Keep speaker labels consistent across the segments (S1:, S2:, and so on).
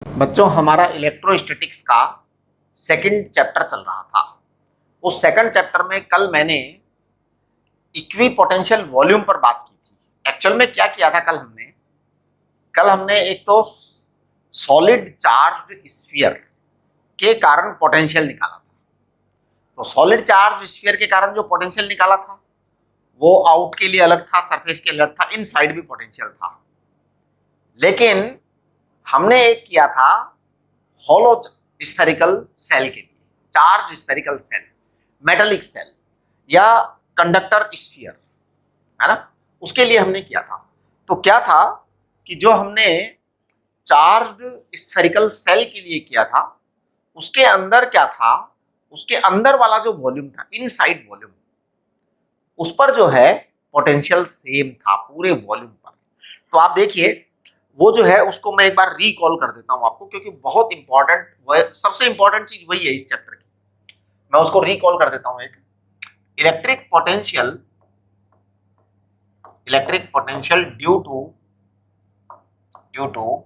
S1: बच्चों, हमारा इलेक्ट्रोस्टैटिक्स का सेकंड चैप्टर चल रहा था। उस सेकंड चैप्टर में कल मैंने इक्वी पोटेंशियल वॉल्यूम पर बात की थी। एक्चुअल में क्या किया था कल हमने एक तो सॉलिड चार्ज स्फीयर के कारण पोटेंशियल निकाला था। तो सॉलिड चार्ज स्फीयर के कारण जो पोटेंशियल निकाला था वो आउट के लिए अलग था, सरफेस के लिए अलग था, इनसाइड भी पोटेंशियल था। लेकिन हमने एक किया था हॉलो स्फेरिकल सेल के लिए, charge spherical shell, metallic shell या कंडक्टर स्फीयर, है ना, उसके लिए हमने किया था। तो क्या था कि जो हमने चार्ज स्फेरिकल सेल के लिए किया था उसके अंदर क्या था, उसके अंदर वाला जो वॉल्यूम था, इनसाइड वॉल्यूम, उस पर जो है पोटेंशियल सेम था पूरे वॉल्यूम पर। तो आप देखिए वो जो है उसको मैं एक बार रिकॉल कर देता हूं आपको, क्योंकि बहुत इंपॉर्टेंट, सबसे इंपॉर्टेंट चीज वही है इस चैप्टर की। मैं उसको रिकॉल कर देता हूं। एक electric potential due to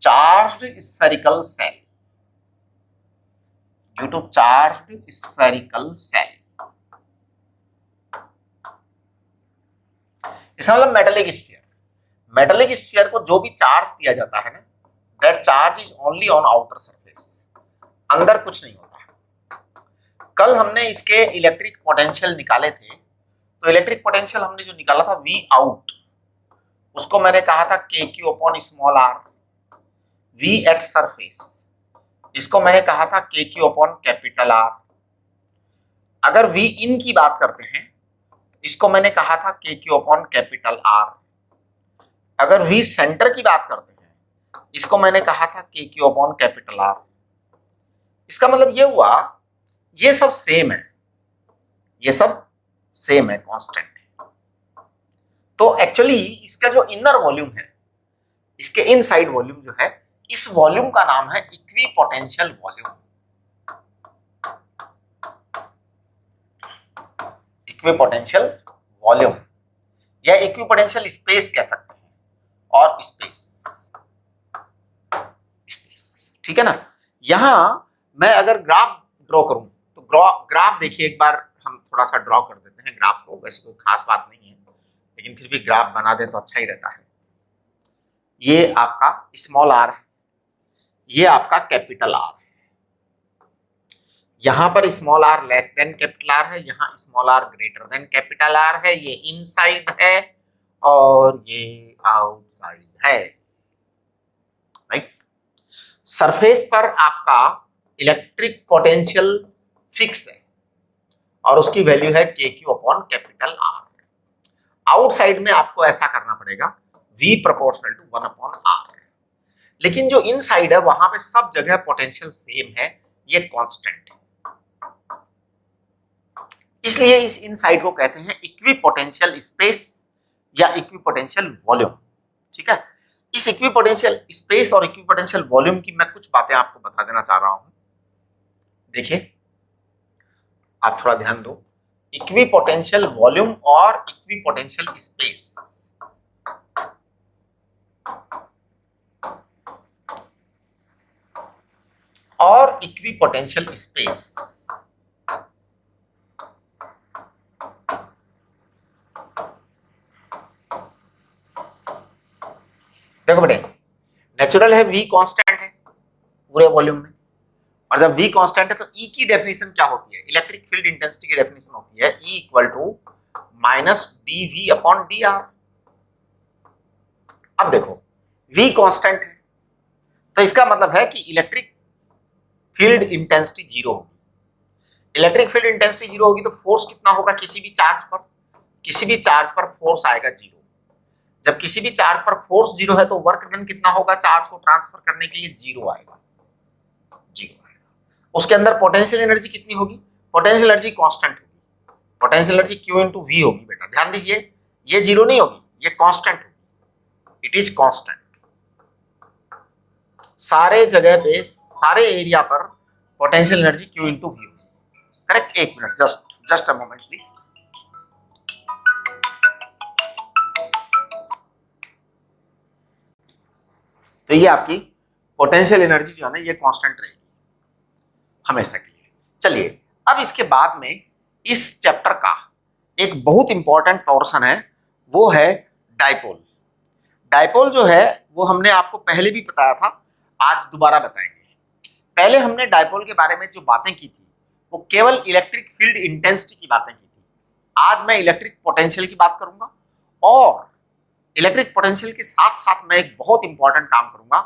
S1: charged spherical shell, इसका मतलब मेटेलिक स्फीयर को जो भी चार्ज दिया जाता है ना, that charge is only on outer surface, अंदर कुछ नहीं होता। कल हमने इसके इलेक्ट्रिक पोटेंशियल निकाले थे। तो इलेक्ट्रिक पोटेंशियल हमने जो निकाला था वी आउट, उसको मैंने कहा था के q upon small r. V at surface, इसको मैंने कहा था के क्यू अपॉन कैपिटल आर। अगर वी इन की बात करते हैं इसको मैंने कहा था के क्यू अपॉन कैपिटल आर। अगर वी सेंटर की बात करते हैं इसको मैंने कहा था के क्यू अपॉन कैपिटल आर। इसका मतलब ये हुआ ये सब सेम है, कांस्टेंट है। तो एक्चुअली इसका जो इनर वॉल्यूम है, इसके इनसाइड वॉल्यूम जो है, इस वॉल्यूम का नाम है इक्विपोटेंशियल वॉल्यूम। इक्विपोटेंशियल वॉल्यूम या इक्विपोटेंशियल स्पेस कह सकते हैं, और स्पेस, ठीक है ना। यहां मैं अगर ग्राफ ड्रॉ करूं तो ग्राफ देखिए, एक बार हम थोड़ा सा ड्रॉ कर देते हैं ग्राफ को। वैसे कोई खास बात नहीं है, लेकिन फिर भी ग्राफ बना दे तो अच्छा ही रहता है। ये आपका स्मॉल आर है, ये आपका कैपिटल आर है। यहां पर small r less than capital R है, यहां small r greater than capital R है। ये इनसाइड है और ये आउटसाइड है, राइट। सरफेस पर आपका इलेक्ट्रिक पोटेंशियल फिक्स है और उसकी वैल्यू है के q upon capital R. Outside में आपको ऐसा करना पड़ेगा V proportional to 1 upon r. लेकिन जो इनसाइड है वहां पे सब जगह पोटेंशियल सेम है, ये कांस्टेंट है। इसलिए इस इनसाइड को कहते हैं इक्विपोटेंशियल स्पेस या इक्विपोटेंशियल वॉल्यूम, ठीक है। इस इक्विपोटेंशियल स्पेस और इक्विपोटेंशियल वॉल्यूम की मैं कुछ बातें आपको बता देना चाह रहा हूं। देखिए, आप थोड़ा ध्यान दो। इक्विपोटेंशियल वॉल्यूम और इक्विपोटेंशियल स्पेस, और इक्विपोटेंशियल स्पेस, देखो बेटे, नेचुरल है V कांस्टेंट है पूरे वॉल्यूम में, और जब V कांस्टेंट है तो E की डेफिनेशन क्या होती है, इलेक्ट्रिक फील्ड इंटेंसिटी की डेफिनेशन होती है E equal to minus dV upon dr। अब देखो V कांस्टेंट है तो इसका मतलब है कि इलेक्ट्रिक फील्ड इंटेंसिटी जीरो होगी। इलेक्ट्रिक फील्ड इंटेंसिटी जीरो होगी तो फोर्स कितना होगा, किसी भी चार्ज पर फोर्स आएगा जीरो। जब किसी भी चार्ज पर फोर्स जीरो है तो वर्क डन कितना होगा, चार्ज को ट्रांसफर करने के लिए जीरो आएगा। उसके अंदर पोटेंशियल एनर्जी कितनी होगी, पोटेंशियल एनर्जी कांस्टेंट होगी, potential energy Q into V होगी। बेटा ध्यान दीजिए, ये जीरो नहीं होगी, ये कांस्टेंट होगी, इट इज कांस्टेंट। सारे जगह पे, सारे एरिया पर potential energy Q into V होगी, करेक्ट। एक minute, just a moment please. तो ये आपकी पोटेंशियल एनर्जी जो है ना ये कांस्टेंट रहेगी हमेशा के लिए। चलिए अब इसके बाद में इस चैप्टर का एक बहुत इंपॉर्टेंट पोर्शन है, वो है डाइपोल। डाइपोल जो है वो हमने आपको पहले भी बताया था, आज दोबारा बताएंगे। पहले हमने डाइपोल के बारे में जो बातें की थी वो केवल इलेक्ट्रिक फील्ड इंटेंसिटी की बातें की थी। आज मैं इलेक्ट्रिक पोटेंशियल की बात करूंगा और इलेक्ट्रिक पोटेंशियल के साथ साथ मैं एक बहुत इंपॉर्टेंट काम करूंगा,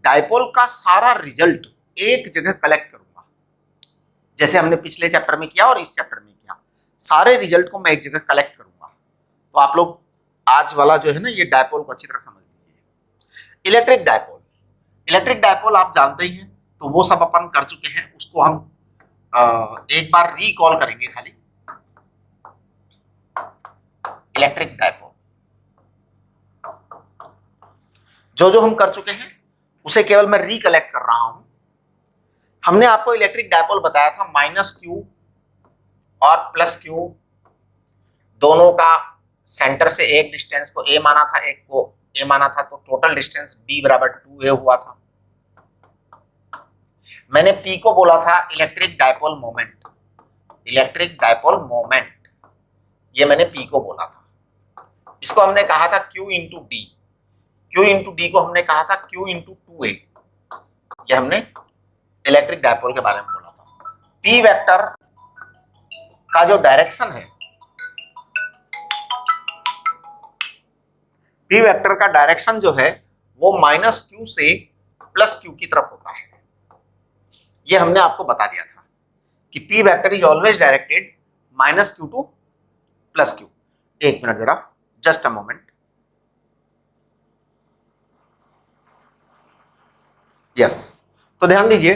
S1: डाइपोल का सारा रिजल्ट एक जगह कलेक्ट करूंगा, जैसे हमने पिछले चैप्टर में किया और इस चैप्टर में किया। सारे रिजल्ट को मैं एक जगह कलेक्ट करूंगा। तो आप लोग आज वाला जो है ना ये डाइपोल को अच्छी तरह समझ लीजिए। इलेक्ट्रिक डाइपोल आप जानते ही हैं, तो वो सब अपन कर चुके हैं, उसको हम एक बार रिकॉल करेंगे खाली। इलेक्ट्रिक डाइपोल जो हम कर चुके हैं उसे केवल मैं रिकलेक्ट कर रहा हूं। हमने आपको इलेक्ट्रिक डाइपोल बताया था -q और +q दोनों का सेंटर से एक डिस्टेंस को a माना था, एक को a माना था, तो टोटल डिस्टेंस b बराबर 2a हुआ था। मैंने p को बोला था इलेक्ट्रिक डाइपोल मोमेंट, ये मैंने p को बोला था। इसको हमने कहा था q इंटू डी को हमने कहा था q इंटू 2a, ये हमने इलेक्ट्रिक डाइपोल के बारे में बोला था। p वेक्टर का जो डायरेक्शन है, p वेक्टर का डायरेक्शन जो है वो -q से +q की तरफ होता है। ये हमने आपको बता दिया था कि p vector is always directed -q to +q। एक मिनट जरा, जस्ट अ मोमेंट। यस, तो ध्यान दीजिए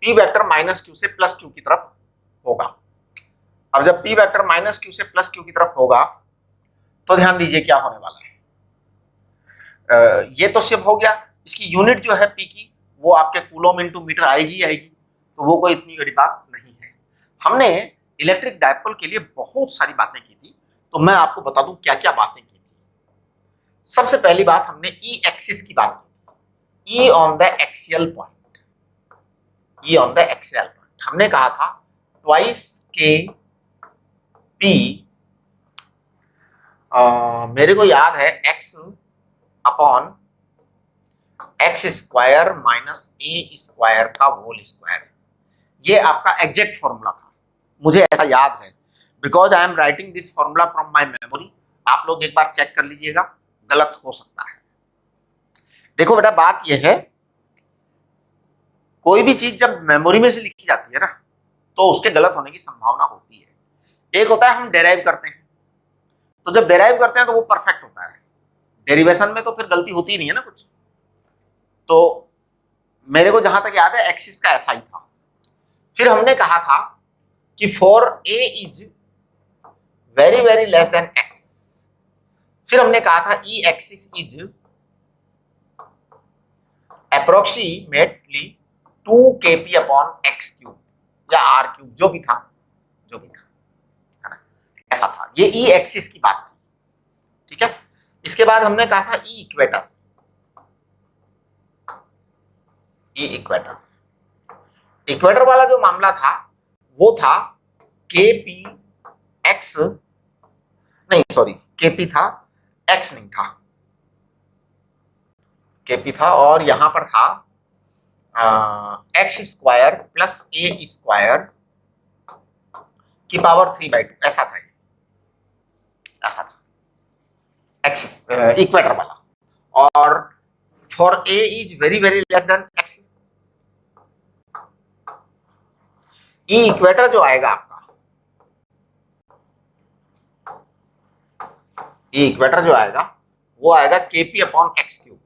S1: p वेक्टर -q से +q की तरफ होगा। अब जब p वेक्टर -q से +q की तरफ होगा तो ध्यान दीजिए क्या होने वाला है। ये तो सिर्फ हो गया, इसकी यूनिट जो है p की वो आपके कूलोम इनटू मीटर आएगी, तो वो कोई इतनी बड़ी बात नहीं है। हमने इलेक्ट्रिक डाइपोल के लिए बहुत सारी बातें की थी, तो मैं आपको बता दूं क्या क्या बातें की थी। सबसे पहली बात हमने ई एक्सिस की बात की थी, ई ऑन द एक्सियल पॉइंट। हमने कहा था ट्वाइस के पी, मेरे को याद है x upon x square minus a square का होल स्क्वायर, ये आपका एग्जैक्ट फॉर्मूला था, मुझे ऐसा याद है, because I am writing this formula from my memory. आप लोग एक बार चेक कर लीजिएगा, गलत हो सकता है। देखो बेटा बात यह है, कोई भी चीज जब मेमोरी में से लिखी जाती है ना तो उसके गलत होने की संभावना होती है। एक होता है हम डेराइव करते हैं, तो जब डेराइव करते हैं तो वो परफेक्ट होता है, डेरिवेशन में तो फिर गलती होती ही नहीं है ना कुछ। तो मेरे को जहां तक याद है एक्सिस का ऐसा ही था। फिर हमने कहा था कि for a is very very less than x, फिर हमने कहा था E axis is approximately 2kp upon x cube या r क्यूब, जो भी था है ना, ऐसा था। ये ई एक्सिस की बात थी, ठीक है। इसके बाद हमने कहा था ई इक्वेटर वाला जो मामला था वो था kp x, नहीं सॉरी kp था, x नहीं था, kp था और यहां पर था x square plus a square की पावर 3/2, ऐसा था, एक्सिस इक्वेटर वाला। और for a is very very less than x, E equator जो आएगा आपका, ई इक्वेटर जो आएगा वो आएगा kp अपॉन x क्यूब,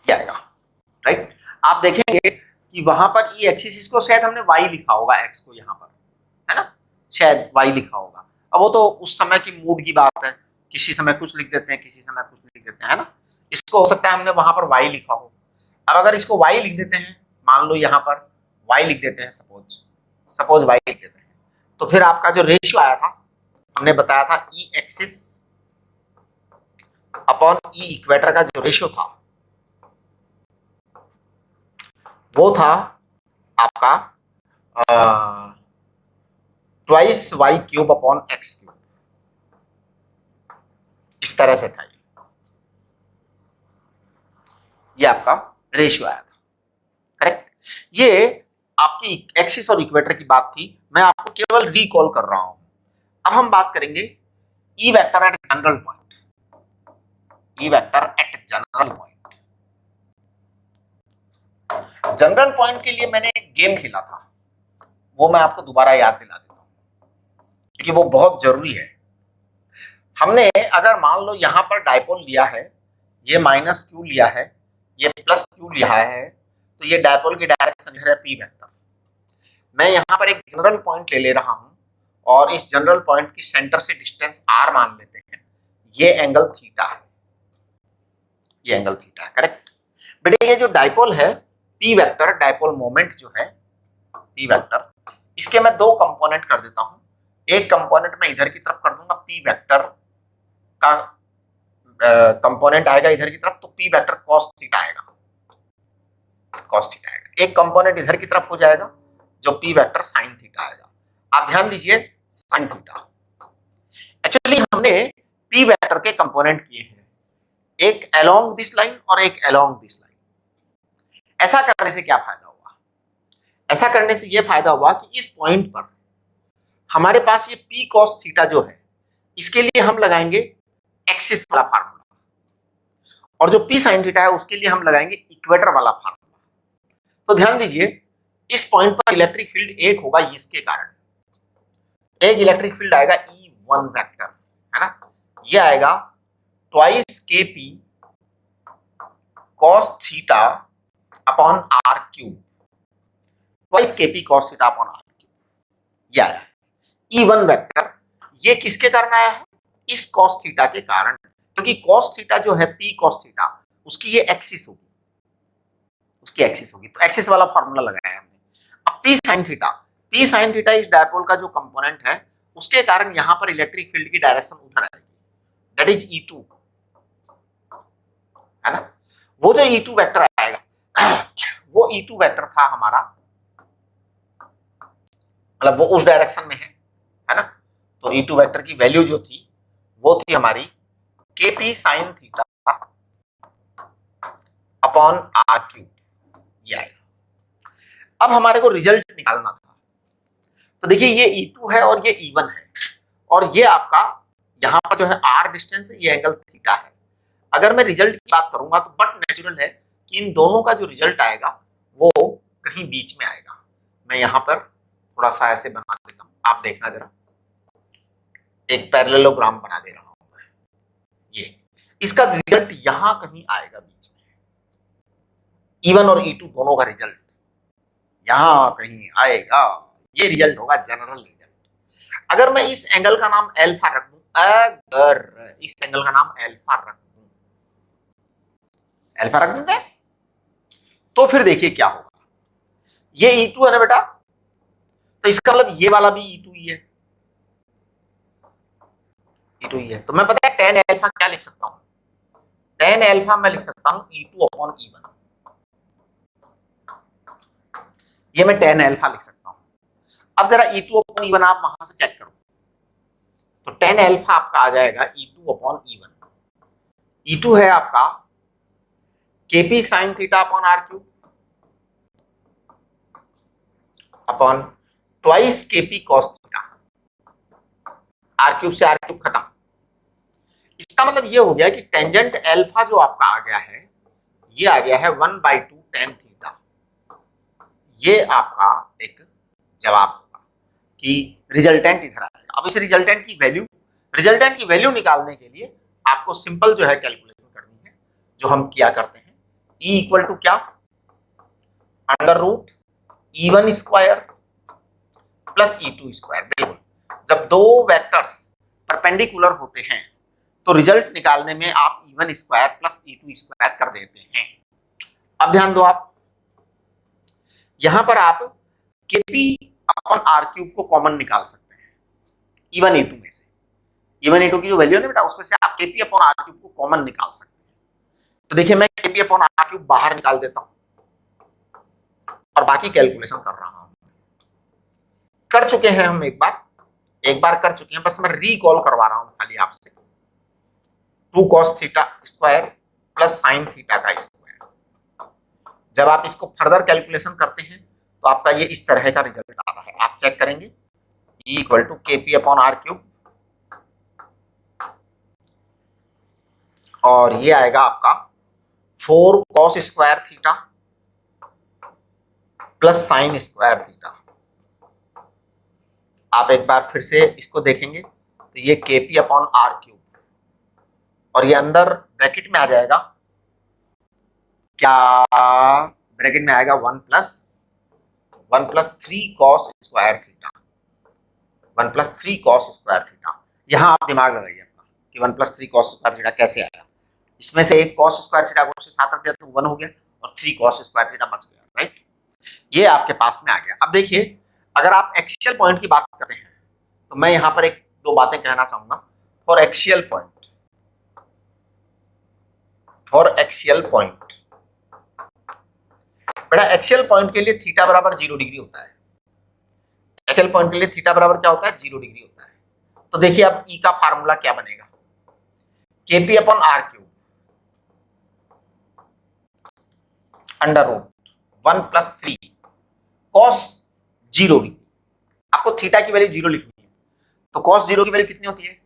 S1: क्या आएगा, राइट। आप देखेंगे कि वहां पर ई एक्सिस को शायद हमने y लिखा होगा, x को यहाँ पर, है ना, शायद y लिखा होगा। अब वो तो उस समय की मूड की बात है, किसी समय कुछ लिख देते हैं, किसी समय कुछ लिख देते हैं, है ना। इसको हो सकता है हमने वहां पर y लिखा हो। अब अगर इसको y लिख देते हैं, मान लो यहाँ पर y लिख देते हैं, सपोज y लिख देते हैं, तो फिर आपका जो रेशियो आया था हमने बताया था E axis upon E equator का जो रेशियो था वो था आपका twice y cube upon x cube, इस तरह से था ये आपका रेशियो आया था। करेक्ट। ये आपकी एक्सिस और इक्वेटर की बात थी, मैं आपको केवल रिकॉल कर रहा हूं। अब हम बात करेंगे E vector eight general point. E vector eight general point, general point के लिए मैंने एक गेम खेला था, वो मैं आपको दोबारा याद दिला देता हूं क्योंकि वो बहुत जरूरी है। हमने अगर मान लो यहां पर डायपोल लिया है, ये माइनस क्यू लिया है, ये प्लस क्यू लिया है, तो ये डायपोल की डायरेक्शन है पी वेक्टर। मैं यहां पर एक जनरल पॉइंट ले रहा हूं और इस जनरल पॉइंट की सेंटर से डिस्टेंस आर मान लेते हैं, ये एंगल थीटा है, ये एंगल थीटा है। करेक्ट बेटे। ये जो डायपोल है पी वेक्टर, डायपोल मोमेंट जो है पी वेक्टर, इसके मैं दो कंपोनेंट कर देता हूं। एक कंपोनेंट मैं इधर की तरफ कर दूंगा, पी वेक्टर का कंपोनेंट आएगा इधर की तरफ, तो पी वेक्टर कॉस थीटा आएगा, कॉस थीटा आएगा। एक कंपोनेंट इधर की तरफ हो जाएगा जो पी वेक्टर साइन थीटा आएगा। आप ध्यान दीजिए साइन थीटा। एक्चुअली हमने पी वेक्टर के कंपोनेंट किए हैं, एक अलोंग दिस लाइन और एक अलोंग दिस लाइन। ऐसा करने से क्या फायदा हुआ? ऐसा करने से यह फायदा हुआ कि इस पॉइंट पर हमारे पास ये पी कॉस थीटा जो है, इसके लिए हम लगाएंगे एक्सिस वाला फार्मूला, और जो पी साइन थीटा है उसके लिए हम लगाएंगे इक्वेटर वाला फार्मूला। तो ध्यान दीजिए इस पॉइंट पर इलेक्ट्रिक फील्ड एक होगा इसके कारण, एक इलेक्ट्रिक फील्ड आएगा E1 वेक्टर, है ना, ये आएगा twice k p cos theta upon r cube, twice k p cos theta upon r cube, ये आया E1 वेक्टर। ये किसके कारण आया है? इस कॉस थीटा के कारण, क्योंकि कॉस थीटा जो है पी कॉस थीटा, उसकी ये एक्सिस होगी, उसकी एक्सिस होगी, तो एक्सिस वाला फार्मूला लगाया हमने। अब P sine theta, P sine theta इस डायपोल का जो कंपोनेंट है, उसके कारण यहां पर इलेक्ट्रिक फील्ड की डायरेक्शन उधर आएगी, दैट इज E2, है ना। वो जो E2 वेक्टर आएगा वो E2 वेक्टर था हमारा, मतलब वो उस डायरेक्शन में है ना। तो E2 वेक्टर की वैल्यू जो थी वो थी हमारी Kp sine theta upon r cube, ये आएगा। अब हमारे को रिजल्ट निकालना था, तो देखिए ये E2 है और ये E1 है, और ये आपका यहां पर जो है R डिस्टेंस है, ये एंगल थीटा है। अगर मैं रिजल्ट की बात करूंगा तो बट नेचुरल है कि इन दोनों का जो रिजल्ट आएगा वो कहीं बीच में आएगा। मैं यहां पर थोड़ा सा ऐसे बना देता हूं, आप देखना जरा, एक पैरेललोग्राम बना दे रहा हूं मैं, ये इसका रिजल्ट यहां कहीं आएगा बीच में, E1 और E2 दोनों का रिजल्ट यहां कहीं आएगा, ये रिजल्ट होगा जनरल रिजल्ट। अगर मैं इस एंगल का नाम अल्फा रख दूं, अगर इस एंगल का नाम अल्फा रख दूं, अल्फा रख देते हैं, तो फिर देखिए क्या होगा। ये E2 है ना बेटा, तो इसका मतलब ये वाला भी E2 ही है, E2 ही है। तो मैं पता है tan अल्फा क्या लिख सकता हूं, tan अल्फा मैं लिख सकता हूं E2 अपॉन E1, ये मैं tan अल्फा लिख सकता हूं। अब जरा E2 अपॉन E1 आप वहां से चेक करो, तो tan अल्फा आपका आ जाएगा E2 अपॉन E1। E2 है आपका Kp sine theta upon r cube upon twice Kp cos theta, r cube से आर क्यूब खत्म। इसका मतलब ये हो गया कि टेंजेंट अल्फा जो आपका आ गया है, ये आ गया है 1/2 tan थीटा। ये आपका एक जवाब होगा कि रिजल्टेंट इधर आएगा। अब इस रिजल्टेंट की वैल्यू निकालने के लिए आपको सिंपल जो है कैलकुलेशन करनी है, जो हम किया करते हैं। E इक्वल टू क्या, under root E1 square plus E2 square. बिल्कुल, जब दो वेक्टर्स परपेंडिकुलर होते हैं तो रिजल्ट निकालने में आप E1 square plus E2 square कर देते हैं। अब ध्यान दो, आप यहां पर आप Kp अपॉन आर क्यूब को कॉमन निकाल सकते हैं E1 E2 में से। E1 E2 की जो वैल्यू है ना बेटा, उसमें से आप Kp अपॉन आर क्यूब को कॉमन निकाल सकते हैं। तो देखिए मैं Kp अपॉन आर क्यूब बाहर निकाल देता हूं और बाकी कैलकुलेशन कर रहा हूं। कर चुके हैं हम एक बार कर चुके हैं, बस मैं रिकॉल करवा रहा हूं खाली आपसे। 2 cos theta square plus sine theta का स्क्वायर। जब आप इसको फर्दर कैलकुलेशन करते हैं तो आपका ये इस तरह का रिजल्ट आता है। आप चेक करेंगे E equal to Kp upon r cube, और ये आएगा आपका 4 cos square theta plus sine square theta. आप एक बार फिर से इसको देखेंगे तो ये Kp अपॉन आर क्यूब, और ये अंदर ब्रैकेट में आ जाएगा क्या, ब्रैकेट में आएगा 1 plus 3 cos square theta, 1 plus 3 cos square theta. यहां आप दिमाग लगाइए अपना कि 1 प्लस 3 cos स्क्वायर थीटा कैसे आया। इसमें से एक cos स्क्वायर थीटा को उसके साथ रख दिया तो 1 हो गया और 3 cos स्क्वायर थीटा बच गया, राइट। ये आपके पास में आ गया। अब देखिए अगर आप एक्सियल पॉइंट की बात करते हैं तो मैं यहां पर एक दो बातें कहना चाहूंगा। फॉर एक्सियल पॉइंट बेटा, एक्सियल पॉइंट के लिए थीटा बराबर 0 डिग्री होता है। एक्सियल पॉइंट के लिए थीटा बराबर क्या होता है, 0 डिग्री होता है। तो देखिए अब ई का फार्मूला क्या बनेगा, Kp upon r cube under root 1 plus 3 cos 0 degree. आपको थीटा की वैल्यू 0 लिखनी है, तो cos 0 की वैल्यू कितनी होती है,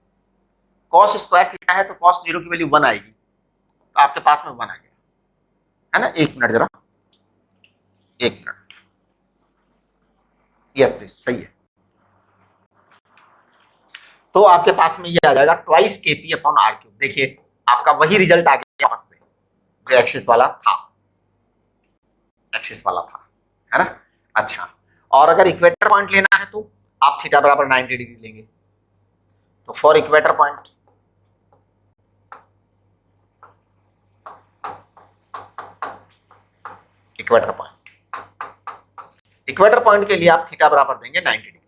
S1: cos स्क्वायर थीटा है तो cos 0 की वैल्यू 1 आएगी, तो आपके पास में 1 आ गया है ना। एक मिनट जरा, एक मिनट, यस प्लीज, सही है। तो आपके पास में ये आ जाएगा twice Kp upon r cube. देखिए आपका वही रिजल्ट आ गया वापस से जो एक्सिस वाला था, है ना। अच्छा, और अगर इक्वेटर पॉइंट लेना है तो आप थीटा बराबर 90 डिग्री लेंगे। तो फॉर इक्वेटर पॉइंट के लिए आप थीटा बराबर देंगे 90 डिग्री।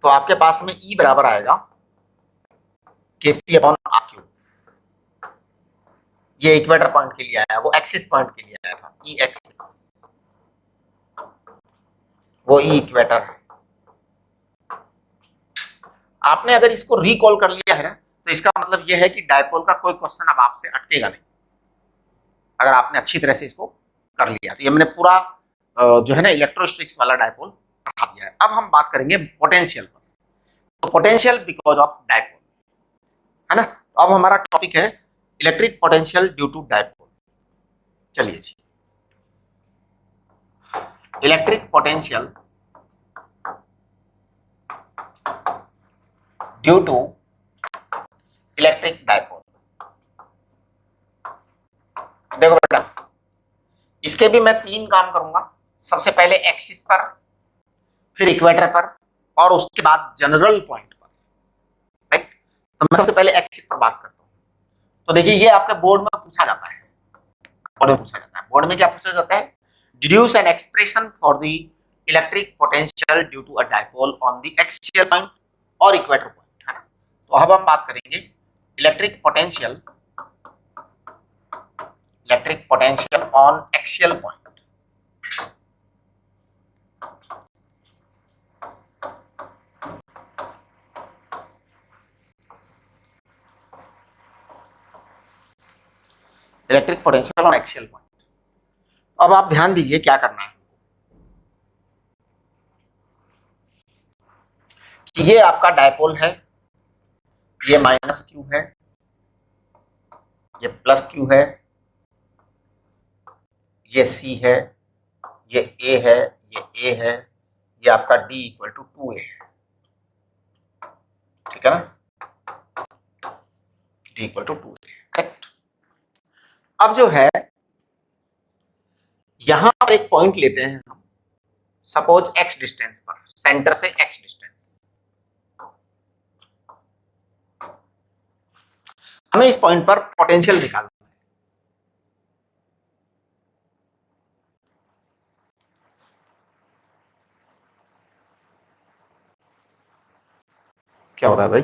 S1: तो आपके पास में E बराबर आएगा Kp अपॉन आर क्यूब। ये इक्वेटर पॉइंट के लिए आया, वो एक्सिस पॉइंट के लिए आया था, ई एक्सिस, वो ई इक्वेटर है। आपने अगर इसको रिकॉल कर लिया है ना तो इसका मतलब यह है कि डायपोल का कोई क्वेश्चन अब आपसे अटकेगा नहीं, अगर आपने अच्छी तरह से इसको कर लिया। तो ये मैंने पूरा जो है ना इलेक्ट्रोस्टैटिक्स वाला डायपोल पढ़ा दिया है। अब हम बात करेंगे पोटेंशियल पर। तो पोटेंशियल बिकॉज ऑफ डायपोल, है ना। तो अब हमारा टॉपिक है electric potential due to dipole. चलिए जी, electric potential due to electric dipole. देखो बेटा, इसके भी मैं 3 काम करूंगा। सबसे पहले एक्सिस पर, फिर इक्वेटर पर, और उसके बाद जनरल पॉइंट पर, राइट। तो मैं सबसे पहले एक्सिस पर बात करता हूं। तो देखिए ये आपके बोर्ड में पूछा जाता है, बोर्ड में क्या पूछा जाता है, deduce an expression for the electric potential due to a dipole on the axial point और इक्वेटर पॉइंट, है ना। तो अब हम बात करेंगे electric potential on axial point. Electric potential on axial point. अब आप ध्यान दीजिए क्या करना है कि ये आपका डायपोल है, ये माइनस क्यू है, ये प्लस क्यू है, ये सी है, ये ए है, ये ए है, ये आपका डी इक्वल टू 2a है, ठीक है ना, D equal to 2a, correct. अब जो है यहां पर एक पॉइंट लेते हैं हम, सपोज x डिस्टेंस पर, सेंटर से x डिस्टेंस। हमें इस पॉइंट पर पोटेंशियल निकालना है। क्या हो रहा है भाई?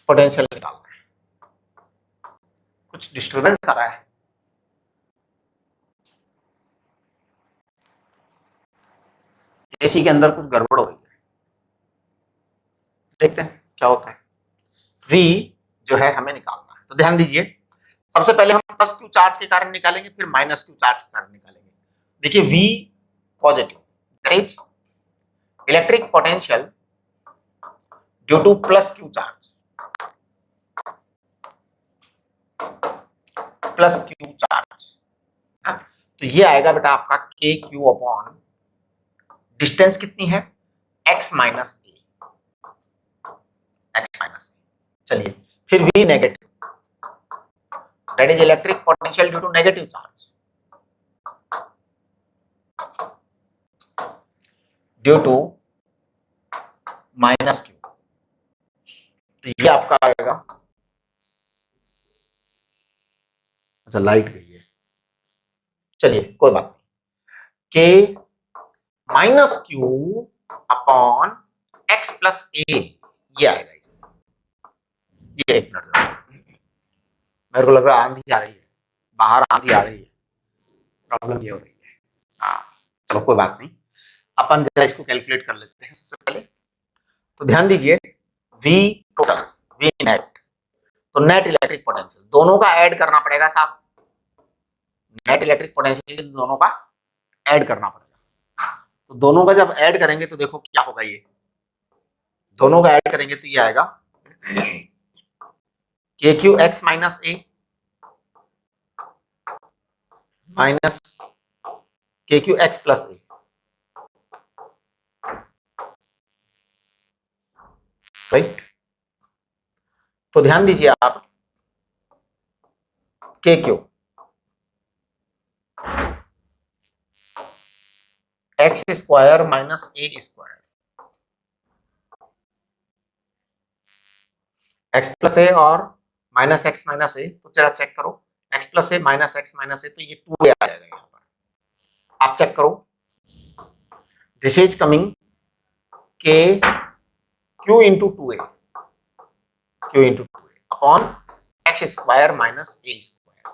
S1: पोटेंशियल निकालना है, कुछ डिस्टर्बेंस आ रहा है। एसी के अंदर कुछ गड़बड़ हो गई है, देखते हैं क्या होता है। V जो है हमें निकालना है, तो ध्यान दीजिए, सबसे पहले हम प्लस क्यू चार्ज के कारण निकालेंगे, फिर माइनस क्यू चार्ज के कारण निकालेंगे। देखिए V positive, that is electric potential due two plus Q charge, plus Q charge. तो ये आएगा बेटा आपका के क्यू अपॉन डिस्टेंस कितनी है, x minus a, x minus a. चलिए फिर V negative, that is electric potential due to negative charge due to minus q. तो ये आपका आएगा, अच्छा लाइट गई है, चलिए कोई बात नहीं, k minus q upon x plus a, ये आएगा इसमें। ये एक मिनट, मेरे को लग रहा है आंधी आ रही है, बाहर आंधी आ रही है, प्रॉब्लम ये हो रही है। हाँ चलो कोई बात नहीं, अपन जरा इसको कैलकुलेट कर लेते हैं सबसे पहले। तो ध्यान दीजिए, V टोटल, V नेट, तो नेट इलेक्ट्रिक पोटेंशियल दोनों का ऐड करना पड़ेगा साहब, नेट इलेक्ट्रिक पोटेंशियल दोनों का ऐड करना पड़ेगा। तो दोनों का जब ऐड करेंगे तो देखो क्या होगा, ये दोनों का ऐड करेंगे तो ये आएगा के क्यू एक्स माइनस ए माइनस के क्यू एक्स प्लस ए, राइट। तो ध्यान दीजिए आप, के Q x square minus a square, x plus ए और माइनस एक्स माइनस ए, तो जरा चेक करो, एक्स प्लस ए माइनस एक्स माइनस ए, तो ये 2a आ जाएगा यहाँ पर, आप चेक करो, this is coming k q into 2a, q into 2a upon x square minus a square,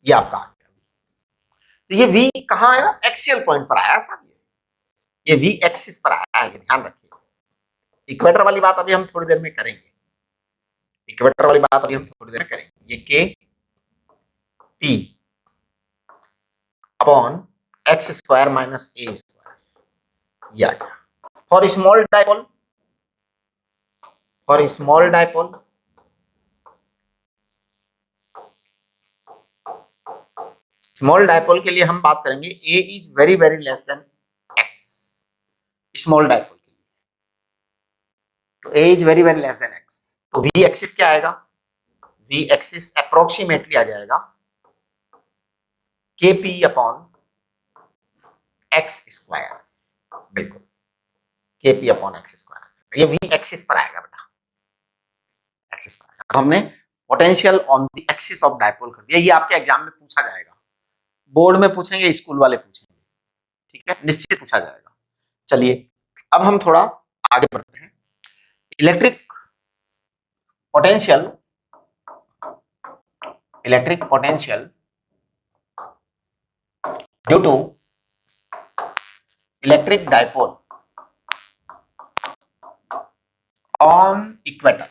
S1: ये आपका आ गया। तो ये v कहाँ आया, एक्सियल पॉइंट पर आया साहब, ये v एक्सिस पर आया है, ध्यान रखिए। इक्वेटर वाली बात अभी हम थोड़ी देर में करेंगे, इक्वेटर वाली बात अभी हम थोड़ी देर में करेंगे। ये k p upon x square minus a square, ये आ गया। For small dipole, for small dipole small dipole के लिए हम बात करेंगे a is very very less than x, small dipole के लिए तो a is very very less than x, तो v एक्सिस क्या आएगा, v एक्सिस अप्रोक्सीमेटली आ जाएगा kp अपॉन एक्स स्क्वायर, बिल्कुल kp अपॉन एक्स स्क्वायर, ये v एक्सिस पर आएगा बेटा, एक्सिस पर आएगा। हमने potential on the axis of dipole कर दिया, ये आपके एग्जाम में पूछा जाएगा, बोर्ड में पूछेंगे, स्कूल वाले पूछेंगे, ठीक है, निश्चित पूछा जाएगा। चलिए अब हम थोड़ा आगे बढ़ते हैं। Electric potential, electric potential due to electric dipole on equator,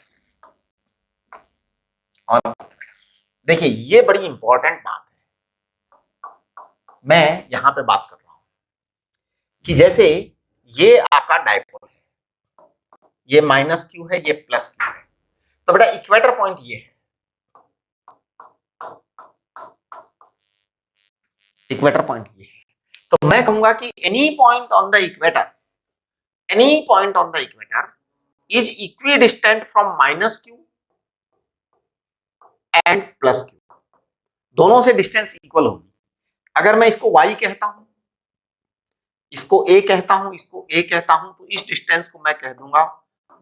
S1: on, देखिए ये बड़ी इंपॉर्टेंट बात है, मैं यहां पे बात कर रहा हूं कि जैसे ये आपका डाइपोल है, ये माइनस क्यू है, ये प्लस क्यू है, तो बेटा इक्वेटर पॉइंट ये है, इक्वेटर पॉइंट ये है, तो मैं कहूंगा कि any point on the equator, any point on the equator is equidistant from minus Q and plus Q, दोनों से डिस्टेंस इक्वल होगी। अगर मैं इसको y कहता हूं, इसको a कहता हूं, इसको a कहता हूं, तो इस डिस्टेंस को मैं कह दूंगा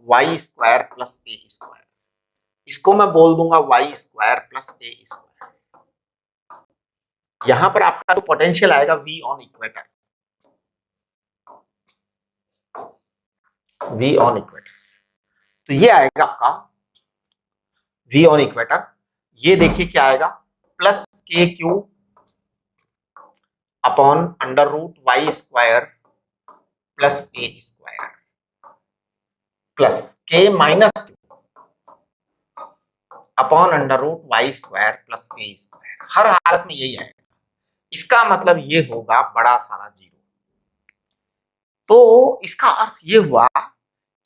S1: y square plus a square, इसको मैं बोल दूंगा y square plus a square. यहां पर आपका जो पोटेंशियल आएगा v on equator, V on equator, तो ये आएगा आपका V ऑन इक्वेटर। ये देखिए क्या आएगा, plus k q upon under root y square plus a square plus k minus q upon under root y square plus a square. हर हालत में यही आएगा। इसका मतलब ये होगा बड़ा सारा जीरो। तो इसका अर्थ ये हुआ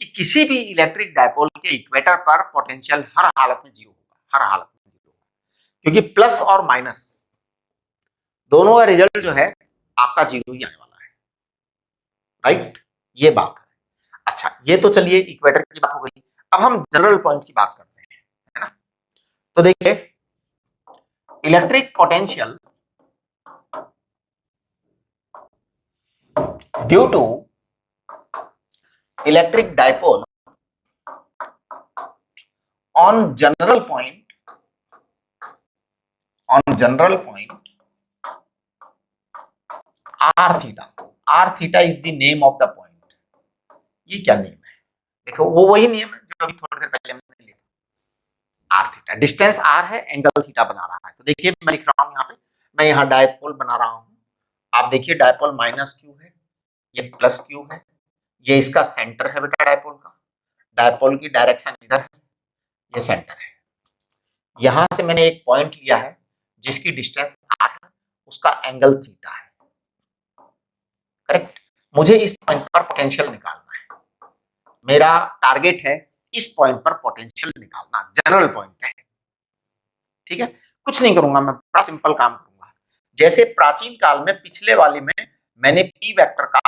S1: कि किसी भी इलेक्ट्रिक डायपोल के इक्वेटर पर पोटेंशियल हर हालत में जीरो होगा, हर हालत में जीरो होगा, क्योंकि प्लस और माइनस दोनों का रिजल्ट जो है आपका जीरो ही आने वाला है, राइट? ये बात है। अच्छा, ये तो चलिए इक्वेटर की बात हो गई। अब हम जनरल पॉइंट की बात करते हैं, है ना? तो देखिए, electric potential due to electric dipole on general point r theta is the name of the point। ये क्या नेम है? देखो वो वही नियम है जो अभी थोड़ी देर पहले हमने लिया। r थीटा डिस्टेंस r है, एंगल थीटा बना रहा है। तो देखिए मैं लिख रहा हूं यहाँ पे, मैं यहाँ डायपोल बना रहा हूं। आप देखिए डायपोल माइनस क्यू है, ये प्लस क्यू है, ये इसका सेंटर है बेटा डायपोल का। डायपोल की डायरेक्शन इधर है, ये सेंटर है। यहां से मैंने एक पॉइंट लिया है जिसकी डिस्टेंस r है, उसका एंगल थीटा है, करेक्ट? मुझे इस पॉइंट पर पोटेंशियल निकालना है। मेरा टारगेट है इस पॉइंट पर पोटेंशियल निकालना, जनरल पॉइंट है, ठीक है? कुछ नहीं करूंगा, मैं बड़ा सिंपल काम करूंगा। जैसे प्राचीन काल में पिछले वाले में मैंने पी वेक्टर का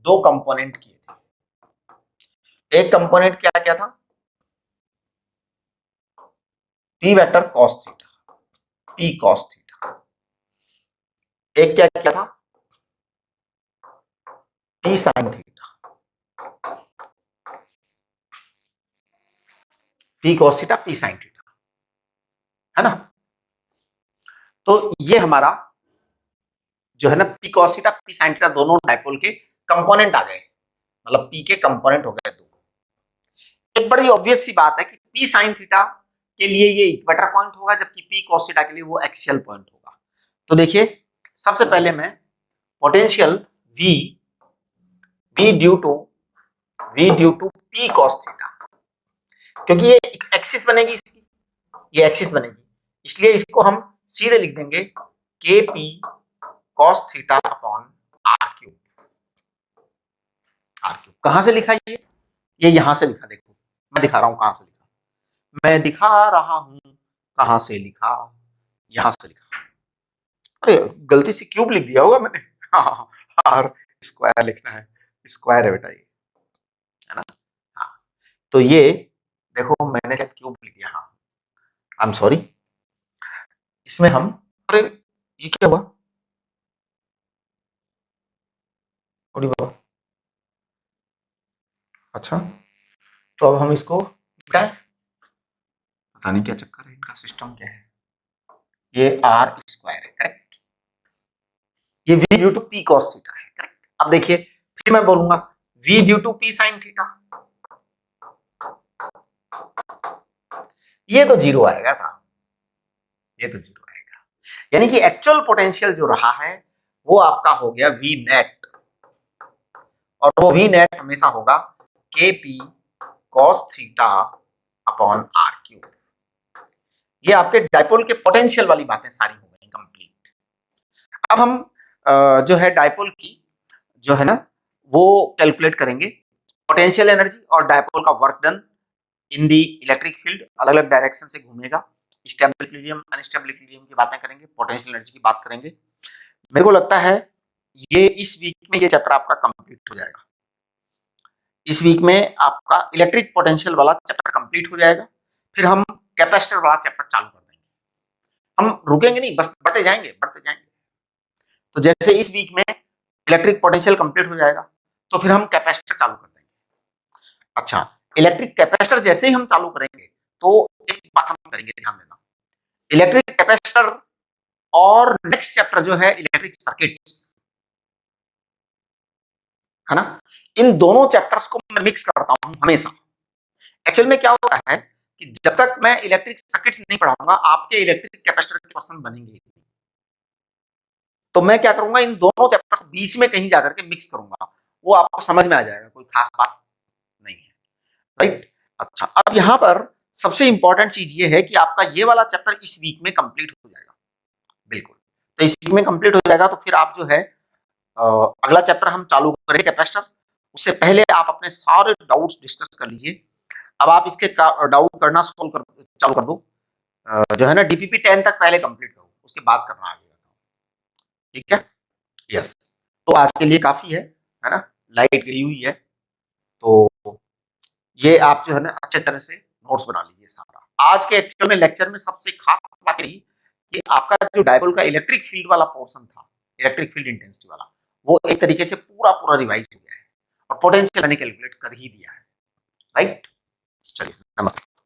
S1: दो कंपोनेंट किए थे। एक कंपोनेंट क्या क्या था? P vector cos theta, P cos theta. एक क्या क्या था? P sine theta, P cos theta, P sine theta, है ना? तो ये हमारा जो है ना P cos theta, P sine theta दोनों डायपोल के कंपोनेंट आ गए, मतलब पी के कंपोनेंट हो गए दो। एक बड़ी ऑब्वियस सी बात है कि पी साइन थीटा के लिए ये इक्वेटर पॉइंट होगा, जबकि पी कॉस थीटा के लिए वो एक्सियल पॉइंट होगा। तो देखिए सबसे पहले मैं potential V due to p cos theta, क्योंकि ये एक्सिस बनेगी इसकी, ये एक्सिस बनेगी, इसलिए इसको हम सीधे लिख देंगे K p cos theta upon r cube. कहां से लिखा ये यहां से लिखा। देखो मैं दिखा रहा हूं कहां से लिखा, मैं दिखा रहा हूं कहां से लिखा, यहां से लिखा। अरे गलती से क्यूब लिख दिया होगा मैंने, आर स्क्वायर लिखना है, स्क्वायर है बेटा ये, है ना? हाँ, तो ये देखो मैंने शायद क्यूब लिख दिया, हाँ आई एम सॉरी। इसमें हम, अरे ये क्या हुआ? बाबा, अच्छा तो अब हम इसको मिटाएं। पता नहीं क्या चक्कर है, इनका सिस्टम क्या है। ये आर स्क्वायर है, करेक्ट? ये v due to p cos theta है, करेक्ट? अब देखिए फिर मैं बोलूंगा v due to p sine theta, ये तो जीरो आएगा साहब, ये तो जीरो आएगा। यानी कि एक्चुअल पोटेंशियल जो रहा है वो आपका हो गया v नेट, और वो v नेट हमेशा होगा K p cos theta upon r cube. ये आपके डायपोल के पोटेंशियल वाली बातें सारी हो गई कंप्लीट। अब हम जो है डायपोल की जो है ना वो कैलकुलेट करेंगे, पोटेंशियल एनर्जी और डायपोल का work done in the electric field, अलग अलग डायरेक्शन से घूमेगा। स्टेबल इक्विलिब्रियम, अनस्टेबल इक्विलिब्रियम की बातें करेंगे, पोटेंशियल एनर्जी की बात करेंगे। मेरे को लगता है ये इस वीक में ये चैप्टर आपका कंप्लीट हो जाएगा। इस वीक में आपका इलेक्ट्रिक पोटेंशियल वाला चैप्टर कंप्लीट हो जाएगा, फिर हम कैपेसिटर वाला चैप्टर चालू कर देंगे। हम रुकेंगे नहीं, बस बढ़ते जाएंगे बढ़ते जाएंगे। तो जैसे इस वीक में इलेक्ट्रिक पोटेंशियल कंप्लीट हो जाएगा तो फिर हम कैपेसिटर चालू कर देंगे। अच्छा, इलेक्ट्रिक कैपेसिटर जैसे ही हम चालू करेंगे तो एक बात हम करेंगे, ध्यान देना, इलेक्ट्रिक कैपेसिटर और नेक्स्ट चैप्टर जो है इलेक्ट्रिक सर्किट्स, है ना। इन दोनों चैप्टर्स को मैं मिक्स करता हूं हमेशा। एक्चुअल में क्या होता है कि जब तक मैं इलेक्ट्रिक सर्किट्स नहीं पढ़ाऊंगा आपके इलेक्ट्रिक कैपेसिटर के क्वेश्चन बनेंगे। तो मैं क्या करूंगा, इन दोनों चैप्टर्स को बीच में कहीं जाकर के मिक्स करूंगा, वो आपको समझ में आ जाएगा, कोई खास बात नहीं है, राइट। अच्छा, अब यहां पर सबसे इंपॉर्टेंट चीज ये है कि आपका ये वाला चैप्टर इस वीक में कंप्लीट हो जाएगा, बिल्कुल। तो इस वीक में कंप्लीट हो जाएगा, तो फिर आप जो है अगला चैप्टर हम चालू करेंगे कैपेसिटर। उससे पहले आप अपने सारे डाउट्स डिस्कस कर लीजिए। अब आप इसके डाउट करना सोल्व कर चालू कर दो। जो है ना डीपीपी 10 तक पहले कंप्लीट करो, उसके बाद करना आगे, ठीक है। यस, तो आज के लिए काफी है ना। लाइट गई हुई है, तो ये आप जो है ना अच्छे तरह से नोट्स बना लीजिए सारा। आज के एक्चुअल में लेक्चर में सबसे खास बात रही कि आपका जो डायपोल का इलेक्ट्रिक फील्ड वाला पोर्शन था, इलेक्ट्रिक फील्ड इंटेंसिटी वाला, वो एक तरीके से पूरा पूरा रिवाइज हो गया है और पोटेंशियल मैंने कैलकुलेट कर ही दिया है, राइट। चलिए, नमस्ते।